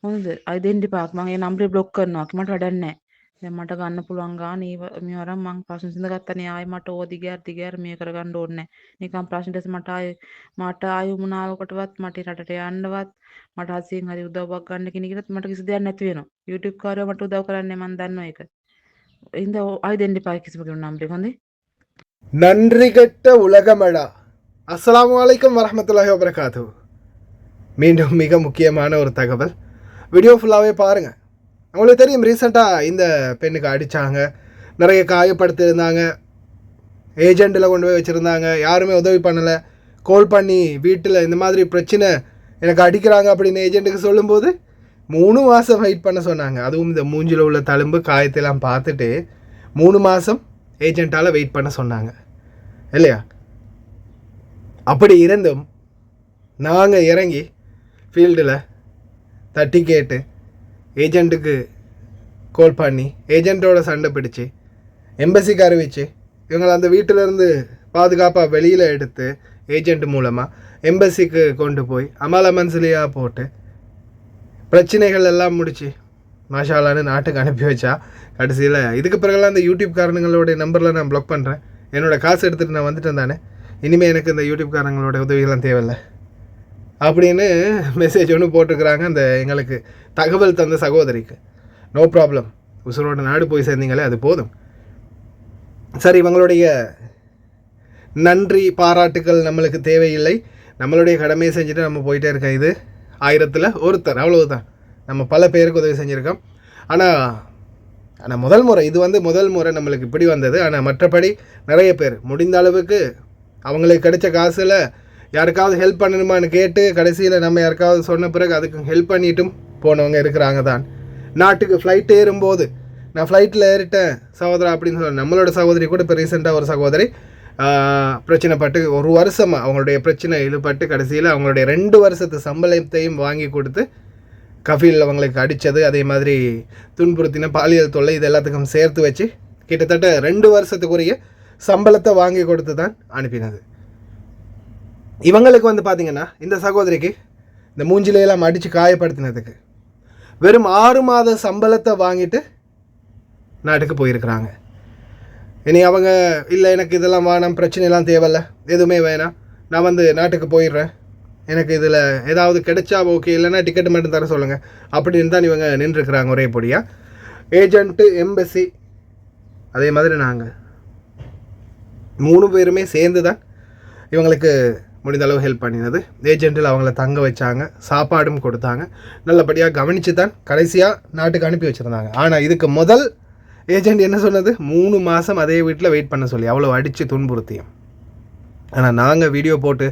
හොඳද? අයි දෙන්න එපා. මම ඒ නම්බරේ බ්ලොක් කරනවා. මට වැඩක් නැහැ. දැන් මට ගන්න පුළුවන් ගාන මේ වරම් මං ප්‍රශ්න විසඳගත්තනේ. ආයෙ මට ඕවා දිගහැර මේ කරගන්න ඕනේ නැහැ. නිකන් ප්‍රශ්න ටෙස්ට් මට ආයෙ උමනාවකටවත් මට රටට යන්නවත් මට හදිසියෙන් හරි උදව්වක් ගන්න කෙනෙක්වත් මට කිසි දෙයක් නැති වෙනවා. YouTube කාරයෝ මට උදව් කරන්නේ මං දන්නවා ඒක. එහෙනම් ආයෙ දෙන්න එපා කිසිම කෙනෙකුට නම්බරේ හොඳේ. நன்றி கெட்ட உலகமடா. அஸ்ஸலாமு அலைக்கும் வரஹ்மத்துல்லாஹி வபரகாத்து. மீண்டும் மிக முக்கியமான ஒரு தகவல். வீடியோ ஃபுல்லாகவே பாருங்கள். அவங்களுக்கு தெரியும் ரீசெண்டாக இந்த பெண்ணுக்கு அடித்தாங்க, நிறைய காயப்படுத்தியிருந்தாங்க, ஏஜெண்டில் கொண்டு போய் வச்சுருந்தாங்க, யாருமே உதவி பண்ணலை. கால் பண்ணி வீட்டில் இந்த மாதிரி பிரச்சனை எனக்கு அடிக்கிறாங்க அப்படின்னு ஏஜெண்ட்டுக்கு சொல்லும்போது 3 மாதம் வெயிட் பண்ண சொன்னாங்க. அதுவும் இந்த மூஞ்சில் உள்ள தழும்பு காயத்தெல்லாம் பார்த்துட்டு 3 மாதம் ஏஜெண்ட்டால் வெயிட் பண்ண சொன்னாங்க இல்லையா? அப்படி இருந்தும் நாங்கள் இறங்கி ஃபீல்டில் தட்டி கேட்டு ஏஜெண்ட்டுக்கு கால் பண்ணி ஏஜெண்ட்டோட சண்டை பிடிச்சி எம்பசிக்கு அறிவிச்சு இவங்களை அந்த வீட்டிலேருந்து பாதுகாப்பாக வெளியில் எடுத்து ஏஜெண்ட் மூலமாக எம்பசிக்கு கொண்டு போய் அமால மன்சிலியாக போட்டு பிரச்சனைகள் எல்லாம் முடிச்சு மாஷாலான்னு நாட்டுக்கு அனுப்பி வச்சா கடைசியில் இதுக்கு பிறகுலாம் அந்த யூடியூப் காரணங்களோட நம்பரில் நான் ப்ளாக் பண்ணுறேன். என்னோடய காசு எடுத்துகிட்டு நான் வந்துட்டேன் தானே, இனிமேல் எனக்கு இந்த யூடியூப் காரணங்களோட உதவிகள்லாம் தேவையில்லை அப்படின்னு மெசேஜ் ஒன்று போட்டிருக்கிறாங்க அந்த எங்களுக்கு தகவல் தந்த சகோதரிக்கு. நோ ப்ராப்ளம், உசுரோட நாடு போய் சேர்ந்தீங்களே அது போதும். சரி, இவங்களுடைய நன்றி பாராட்டுக்கள் நம்மளுக்கு தேவையில்லை. நம்மளுடைய கடமையை செஞ்சுட்டு நம்ம போயிட்டே இருக்கோம். இது 1000ல் ஒருத்தர், அவ்வளவுதான். நம்ம பல பேருக்கு உதவி செஞ்சுருக்கோம். ஆனால் முதல் முறை இது முதல் முறை நம்மளுக்கு இப்படி வந்தது. ஆனால் மற்றபடி நிறைய பேர் முடிந்த அளவுக்கு அவங்களுக்கு கிடைச்ச காசில் யாருக்காவது ஹெல்ப் பண்ணணுமான்னு கேட்டு கடைசியில் நம்ம யாருக்காவது சொன்ன பிறகு அதுக்கு ஹெல்ப் பண்ணிட்டும் போனவங்க இருக்கிறாங்க தான். நாட்டுக்கு ஃப்ளைட் ஏறும்போது நான் ஃப்ளைட்டில் ஏறிட்டேன் சகோதரா அப்படின்னு சொல்ல, நம்மளோட சகோதரி கூட இப்போ ரீசெண்டாக ஒரு சகோதரி பிரச்சனைப்பட்டு 1 வருஷமாக அவங்களுடைய பிரச்சனை ஈடுபட்டு கடைசியில் அவங்களுடைய 2 வருஷத்து சம்பளத்தையும் வாங்கி கொடுத்து கஃபீல் அவங்களுக்கு அடித்தது, அதே மாதிரி துன்புறுத்தின பாலியல் தொல்லை, இது எல்லாத்துக்கும் சேர்த்து வச்சு கிட்டத்தட்ட 2 வருஷத்துக்குரிய சம்பளத்தை வாங்கி கொடுத்து தான் அனுப்பினது. இவங்களுக்கு பார்த்திங்கன்னா இந்த சகோதரிக்கு இந்த மூஞ்சிலையெல்லாம் அடித்து காயப்படுத்தினதுக்கு வெறும் 6 மாத சம்பளத்தை வாங்கிட்டு நாட்டுக்கு போயிருக்கிறாங்க. இனி அவங்க இல்லை எனக்கு இதெல்லாம் வேணாம், பிரச்சனைலாம் தேவையில்லை, எதுவுமே வேணாம், நான் நாட்டுக்கு போயிடுறேன், எனக்கு இதில் ஏதாவது கிடைச்சா ஓகே, இல்லைன்னா டிக்கெட்டு மட்டும் தர சொல்லுங்கள் அப்படின்னு தான் இவங்க நின்றுருக்குறாங்க ஒரே பொடியாக. ஏஜெண்ட்டு, எம்பசி, அதே மாதிரி நாங்கள் 3 பேருமே சேர்ந்து தான் இவங்களுக்கு முடிந்த அளவு ஹெல்ப் பண்ணினது. ஏஜெண்ட்டில் அவங்கள தங்க வச்சாங்க, சாப்பாடும் கொடுத்தாங்க, நல்லபடியாக கவனித்து தான் கடைசியாக நாட்டுக்கு அனுப்பி வச்சுருந்தாங்க. ஆனால் இதுக்கு முதல் ஏஜெண்ட் என்ன சொன்னது, 3 மாதம் அதே வீட்டில் வெயிட் பண்ண சொல்லி அவ்வளோ அடித்து துன்புறுத்தியும். ஆனால் நாங்கள் வீடியோ போட்டு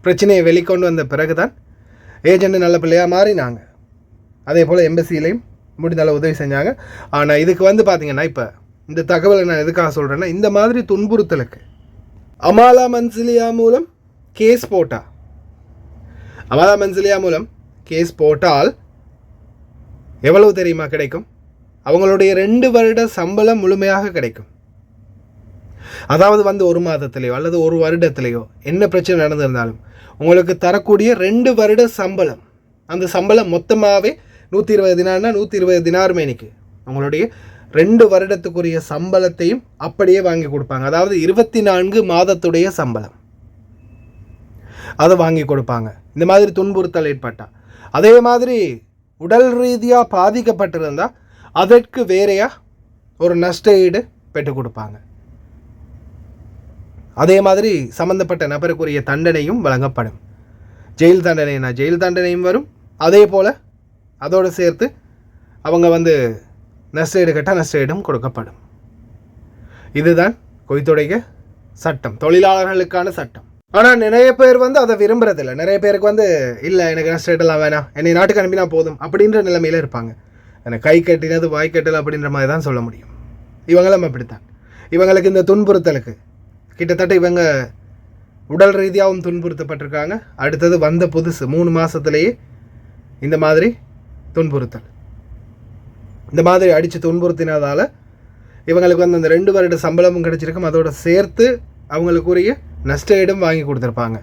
பிரச்சனையை வெளிக்கொண்டு வந்த பிறகு தான் ஏஜெண்ட்டு நல்ல பிள்ளையாக மாறினாங்க. அதே போல் எம்பசியிலையும் முடிந்த அளவு உதவி செஞ்சாங்க. ஆனால் இதுக்கு பார்த்திங்கன்னா இப்போ இந்த தகவலை நான் எதுக்காக சொல்கிறேன்னா, இந்த மாதிரி துன்புறுத்தலுக்கு அமாலா மன்சிலியா மூலம் கேஸ் போட்டால், அமாலா மன்சிலியா மூலம் கேஸ் போட்டால் எவ்வளவு தெரியுமா கிடைக்கும்? அவங்களுடைய 2 வருட சம்பளம் முழுமையாக கிடைக்கும். அதாவது 1 மாதத்திலேயோ அல்லது 1 வருடத்திலேயோ என்ன பிரச்சனை நடந்திருந்தாலும் உங்களுக்கு தரக்கூடிய 2 வருட சம்பளம், அந்த சம்பளம் மொத்தமாகவே 120 தினார்னா 120 தினார் மேனிக்கு உங்களுடைய 2 வருடத்துக்குரிய சம்பளத்தையும் அப்படியே வாங்கி கொடுப்பாங்க. அதாவது 24 மாதத்துடைய சம்பளம் அதை வாங்கி கொடுப்பாங்க இந்த மாதிரி துன்புறுத்தல் ஏற்பட்டால். அதே மாதிரி உடல் ரீதியாக பாதிக்கப்பட்டிருந்தால் அதற்கு வேறையா ஒரு நஷ்ட ஈடு பெற்றுக் கொடுப்பாங்க. அதே மாதிரி சம்மந்தப்பட்ட நபருக்குரிய தண்டனையும் வழங்கப்படும். ஜெயில் தண்டனைனா ஜெயில் தண்டனையும் வரும். அதே போல் அதோடு சேர்த்து அவங்க நஷ்ட ஈடு கேட்டால் நஷ்ட ஈடும் கொடுக்கப்படும். இதுதான் குவைத்துடைய சட்டம், தொழிலாளர்களுக்கான சட்டம். ஆனால் நிறைய பேர் அதை விரும்புறதில்லை. நிறைய பேருக்கு இல்லை எனக்கு நஷ்ட ஈடெல்லாம் வேணாம், என்னை நாட்டுக்கு அனுப்பினா போதும் அப்படின்ற நிலைமையில் இருப்பாங்க. எனக்கு கை கட்டினது வாய் கட்டல் அப்படின்ற மாதிரி தான் சொல்ல முடியும். இவங்களும் அப்படித்தான். இவங்களுக்கு இந்த துன்புறுத்தலுக்கு கிட்டத்தட்ட இவங்க உடல் ரீதியாகவும் துன்புறுத்தப்பட்டிருக்காங்க. அடுத்தது புதுசு 3 மாதத்துலேயே இந்த மாதிரி துன்புறுத்தல், இந்த மாதிரி அடித்து துன்புறுத்தினதால் இவங்களுக்கு அந்த 2 வருட சம்பளமும் கிடச்சிருக்கும். அதோடு சேர்த்து அவங்களுக்குரிய நஷ்ட ஈடும் வாங்கி கொடுத்துருப்பாங்க.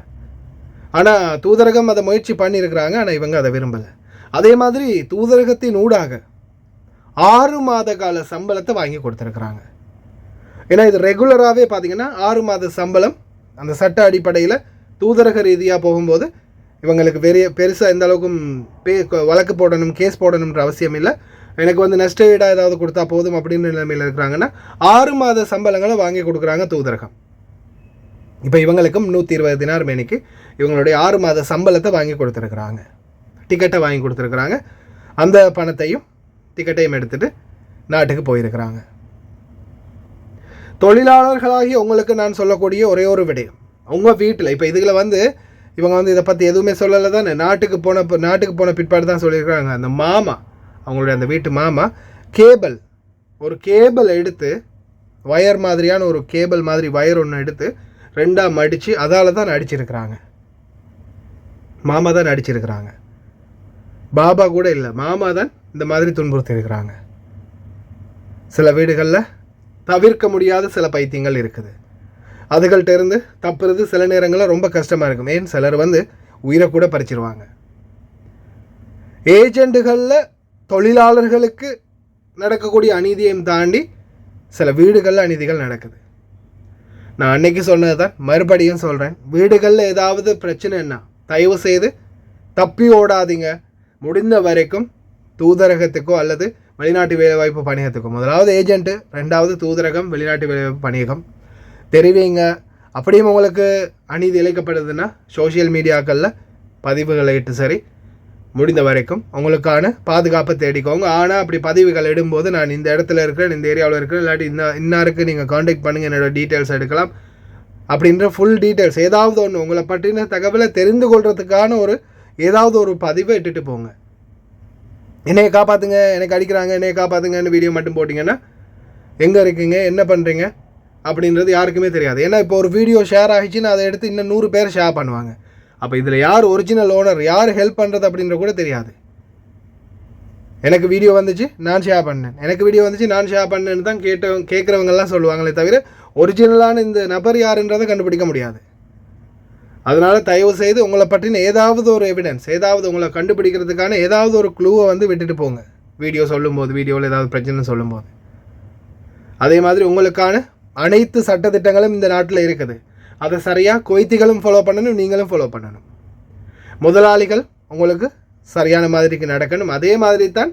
ஆனால் தூதரகம் அதை முயற்சி பண்ணியிருக்கிறாங்க. ஆனால் இவங்க அதை விரும்பலை. அதே மாதிரி தூதரகத்தின் ஊடாக 6 மாத கால சம்பளத்தை வாங்கி கொடுத்துருக்குறாங்க. ஏன்னா இது ரெகுலராகவே பார்த்திங்கன்னா 6 மாத சம்பளம் அந்த சட்ட அடிப்படையில் தூதரக ரீதியாக போகும்போது இவங்களுக்கு பெருசாக எந்த அளவுக்கும் வழக்கு போடணும், கேஸ் போடணுன்ற அவசியம் இல்லை. எனக்கு வந்து நஷ்ட ஈடாக ஏதாவது கொடுத்தா போதும் அப்படின்னு நிலைமையில் இருக்கிறாங்கன்னா 6 மாத சம்பளங்களை வாங்கி கொடுக்குறாங்க தூதரகம். இப்போ இவங்களுக்கும் 120 தினார் மேனிக்கு இவங்களுடைய 6 மாத சம்பளத்தை வாங்கி கொடுத்துருக்குறாங்க, டிக்கெட்டை வாங்கி கொடுத்துருக்குறாங்க. அந்த பணத்தையும் டிக்கெட்டையும் எடுத்துகிட்டு நாட்டுக்கு போயிருக்கிறாங்க. தொழிலாளர்களாகி உங்களுக்கு நான் சொல்லக்கூடிய ஒரே ஒரு விடயம், உங்கள் வீட்டில் இப்போ இதுகளை வந்து இவங்க வந்து இதை பற்றி எதுவுமே சொல்லலை தானே. நாட்டுக்கு போன பிற்பாடு தான் சொல்லியிருக்கிறாங்க. அந்த மாமா, அவங்களுடைய அந்த வீட்டு மாமா ஒரு கேபிள் எடுத்து, வயர் மாதிரியான ஒரு கேபிள் மாதிரி வயர் ஒன்று எடுத்து 2ஆக மடித்து அதால் தான் அடிச்சிருக்கிறாங்க. மாமா தான் அடிச்சிருக்கிறாங்க, பாபா கூட இல்லை, மாமா தான் இந்த மாதிரி துன்புறுத்தி இருக்கிறாங்க. சில வீடுகளில் தவிர்க்க முடியாத சில பைத்தியங்கள் இருக்குது. அதுகள்கிட்ட இருந்து தப்புறது சில நேரங்களில் ரொம்ப கஷ்டமாக இருக்கும். ஏன் சிலர் வந்து உயிரை கூட பறிச்சிருவாங்க. ஏஜெண்டுகளில் தொழிலாளர்களுக்கு நடக்கக்கூடிய அநீதியையும் தாண்டி சில வீடுகளில் அநீதிகள் நடக்குது. நான் அன்னைக்கு சொன்னது தான் மறுபடியும் சொல்கிறேன். வீடுகளில் ஏதாவது பிரச்சனைன்னா தயவு செய்து தப்பி ஓடாதீங்க. முடிந்த வரைக்கும் தூதரகத்துக்கோ அல்லது வெளிநாட்டு வேலைவாய்ப்பு பணியகத்துக்கோ, முதலாவது ஏஜென்ட்டு, 2வது தூதரகம், வெளிநாட்டு வேலைவாய்ப்பு பணியகம் தெரிவிங்க. அப்படியும் உங்களுக்கு அநீதி இழைக்கப்படுதுன்னா சோஷியல் மீடியாக்களில் பதிவுகளை இட்டு சரி முடிந்த வரைக்கும் உங்களுக்கான பாதுகாப்பை தேடிக்கோங்க. ஆனால் அப்படி பதிவுகள் இடும்போது நான் இந்த இடத்துல இருக்கிறேன், இந்த ஏரியாவில் இருக்கிறேன், இல்லாட்டி இன்னாருக்கு நீங்கள் காண்டாக்ட் பண்ணுங்கள், என்னோடய டீட்டெயில்ஸ் எடுக்கலாம் அப்படின்ற ஃபுல் டீட்டெயில்ஸ் ஏதாவது ஒன்று உங்களை பற்றின தகவலை தெரிந்து கொள்கிறதுக்கான ஏதாவது ஒரு பதிவை இட்டுட்டு போங்க. என்னையை காப்பாற்றுங்க, எனக்கு அடிக்கிறாங்க, என்னையை காப்பாற்றுங்கன்னு வீடியோ மட்டும் போட்டிங்கன்னா எங்கே இருக்கீங்க, என்ன பண்ணுறீங்க அப்படின்றது யாருக்குமே தெரியாது. ஏன்னா இப்போ ஒரு வீடியோ ஷேர் ஆகிடுச்சின்னு அதை எடுத்து இன்னும் 100 பேர் ஷேர் பண்ணுவாங்க. அப்போ இதில் யார் ஒரிஜினல் ஓனர், யார் ஹெல்ப் பண்ணுறது அப்படின்ற கூட தெரியாது. எனக்கு வீடியோ வந்துச்சு நான் ஷேர் பண்ணேன், எனக்கு வீடியோ வந்துச்சு நான் ஷேர் பண்ணேன்னு தான் கேட்குறவங்கெல்லாம் சொல்லுவாங்களே தவிர ஒரிஜினலான இந்த நபர் யாருன்றதை கண்டுபிடிக்க முடியாது. அதனால் தயவு செய்து உங்களை பற்றின ஏதாவது ஒரு எவிடன்ஸ், ஏதாவது உங்களை கண்டுபிடிக்கிறதுக்கான ஏதாவது ஒரு க்ளூவை வந்து விட்டுட்டு போங்க வீடியோ சொல்லும்போது, வீடியோவில் ஏதாவது பிரச்சனை சொல்லும்போது. அதே மாதிரி உங்களுக்கான அனைத்து சட்டத்திட்டங்களும் இந்த நாட்டில் இருக்குது. அதை சரியாக குவைத்திகளும் ஃபாலோ பண்ணணும், நீங்களும் ஃபாலோ பண்ணணும். முதலாளிகள் உங்களுக்கு சரியான மாதிரிக்கு நடக்கணும். அதே மாதிரி தான்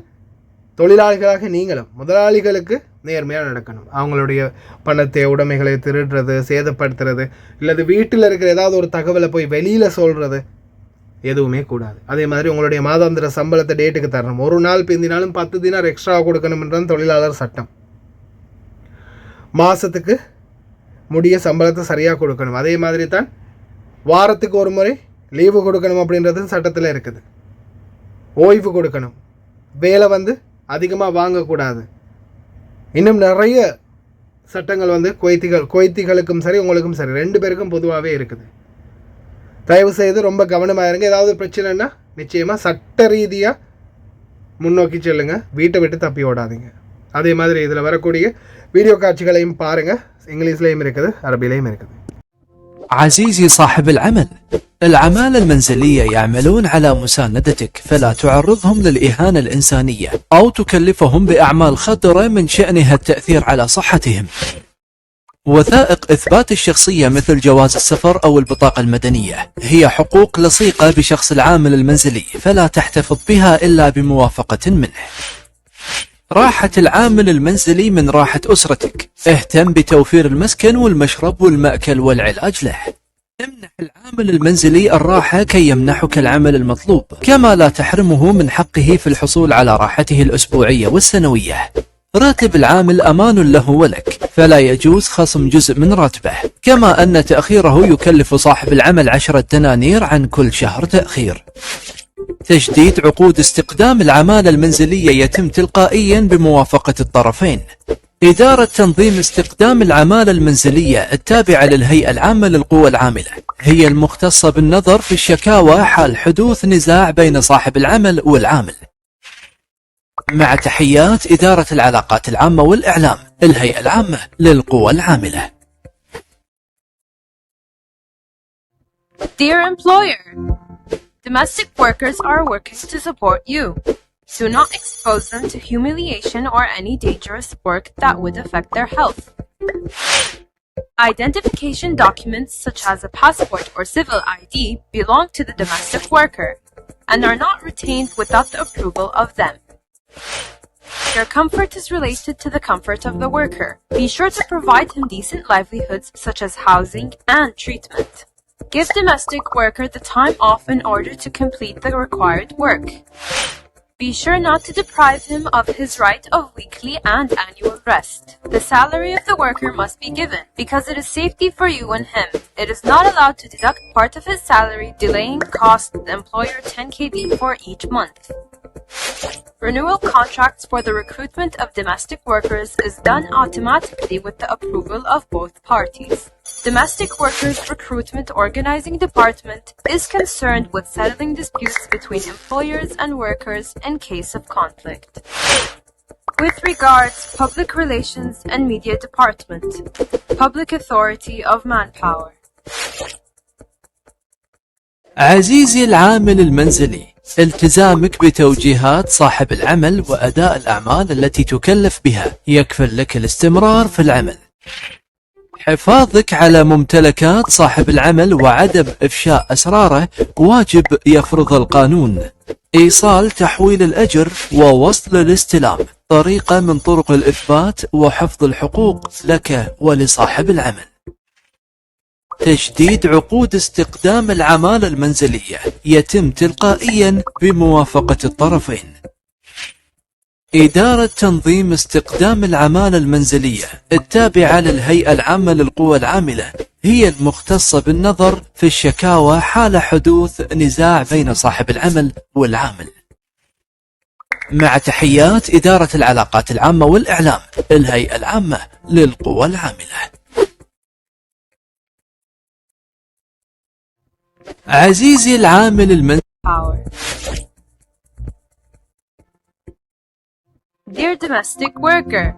தொழிலாளிகளாக நீங்களும் முதலாளிகளுக்கு நேர்மையாக நடக்கணும். அவங்களுடைய பணத்தை, உடைமைகளை திருடுறது, சேதப்படுத்துறது, இல்லது வீட்டில் இருக்கிற ஏதாவது ஒரு தகவலை போய் வெளியில் சொல்கிறது எதுவுமே கூடாது. அதே மாதிரி உங்களுடைய மாதாந்திர சம்பளத்தை டேட்டுக்கு தரணும். ஒரு நாள் பிந்தினாலும் 10 தினார் எக்ஸ்ட்ரா கொடுக்கணும்ன்றது தொழிலாளர் சட்டம். மாதத்துக்கு முடிய சம்பளத்தை சரியாக கொடுக்கணும். அதே மாதிரி தான் வாரத்துக்கு ஒரு முறை லீவு கொடுக்கணும் அப்படின்றது சட்டத்தில் இருக்குது. ஓய்வு கொடுக்கணும், வேலை வந்து அதிகமாக வாங்கக்கூடாது. இன்னும் நிறைய சட்டங்கள் வந்து குவைத்திகளுக்கும் சரி உங்களுக்கும் சரி 2 பேருக்கும் பொதுவாகவே இருக்குது. தயவு செய்து ரொம்ப கவனமாக இருங்க. ஏதாவது பிரச்சனைன்னா நிச்சயமாக சட்ட ரீதியாக முன்னோக்கி செல்லுங்க, வீட்டை விட்டு தப்பி ஓடாதீங்க. அதே மாதிரி இதில் வரக்கூடிய வீடியோ காட்சிகளையும் பாருங்கள், இங்கிலீஷ்லேயும் இருக்குது, அரபிலையும் இருக்குது. عزيزي صاحب العمل، العمالة المنزلية يعملون على مساندتك، فلا تعرضهم للإهانة الإنسانية أو تكلفهم بأعمال خطرة من شأنها التأثير على صحتهم. وثائق إثبات الشخصية مثل جواز السفر أو البطاقة المدنية هي حقوق لصيقة بشخص العامل المنزلي، فلا تحتفظ بها إلا بموافقة منه. راحة العامل المنزلي من راحة أسرتك، اهتم بتوفير المسكن والمشرب والمأكل والعلاج له. امنح العامل المنزلي الراحة كي يمنحك العمل المطلوب، كما لا تحرمه من حقه في الحصول على راحته الأسبوعية والسنوية. راتب العامل أمان له ولك، فلا يجوز خصم جزء من راتبه، كما أن تأخيره يكلف صاحب العمل 10 دنانير عن كل شهر تأخير. تجديد عقود استقدام العمالة المنزلية يتم تلقائيا بموافقة الطرفين. إدارة تنظيم استقدام العمالة المنزلية التابعة للهيئة العامة للقوى العاملة هي المختصة بالنظر في الشكاوى حال حدوث نزاع بين صاحب العمل والعامل. مع تحيات إدارة العلاقات العامة والإعلام، الهيئة العامة للقوى العاملة. Dear employer, Domestic workers are working to support you. Do not expose them to humiliation or any dangerous work that would affect their health. Identification documents such as a passport or civil ID belong to the domestic worker and are not retained without the approval of them. Their comfort is related to the comfort of the worker. Be sure to provide him decent livelihoods such as housing and treatment. Give domestic worker the time off in order to complete the required work. Be sure not to deprive him of his right of weekly and annual rest. The salary of the worker must be given because it is safety for you and him. It is not allowed to deduct part of his salary, delaying cost the employer 10 kb for each month. Renewal contracts for the recruitment of domestic workers is done automatically with the approval of both parties. Domestic Workers Recruitment Organizing Department is concerned with settling disputes between employers and workers in case of conflict. With regards, Public Relations and Media Department, Public Authority of Manpower. عزيزي العامل المنزلي، التزامك بتوجيهات صاحب العمل وأداء الأعمال التي تكلف بها يكفل لك الاستمرار في العمل. حفاظك على ممتلكات صاحب العمل وعدم إفشاء أسراره واجب يفرض القانون. إيصال تحويل الأجر ووصل الاستلام طريقة من طرق الإثبات وحفظ الحقوق لك ولصاحب العمل. تجديد عقود استقدام العمالة المنزلية يتم تلقائيا بموافقة الطرفين. إدارة تنظيم استقدام العمالة المنزلية التابعة للهيئة العامة للقوى العاملة هي المختصة بالنظر في الشكاوى حال حدوث نزاع بين صاحب العمل والعامل. مع تحيات إدارة العلاقات العامة والإعلام، الهيئة العامة للقوى العاملة. عزيزي العامل المنزلي. Dear domestic worker,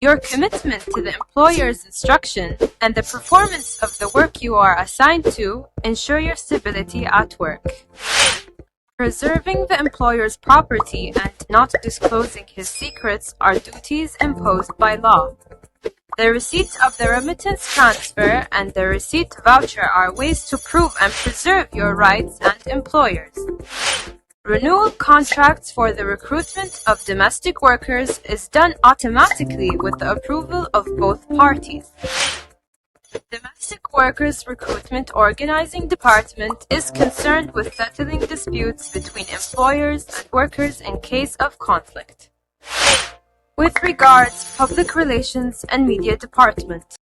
your commitment to the employer's instruction and the performance of the work you are assigned to ensure your stability at work. Preserving the employer's property and not disclosing his secrets are duties imposed by law. The receipt of the remittance transfer and the receipt voucher are ways to prove and preserve your rights and employers. Renewal contracts for the recruitment of domestic workers is done automatically with the approval of both parties. Domestic Workers Recruitment Organizing Department is concerned with settling disputes between employers and workers in case of conflict. With regards, Public Relations and Media Department,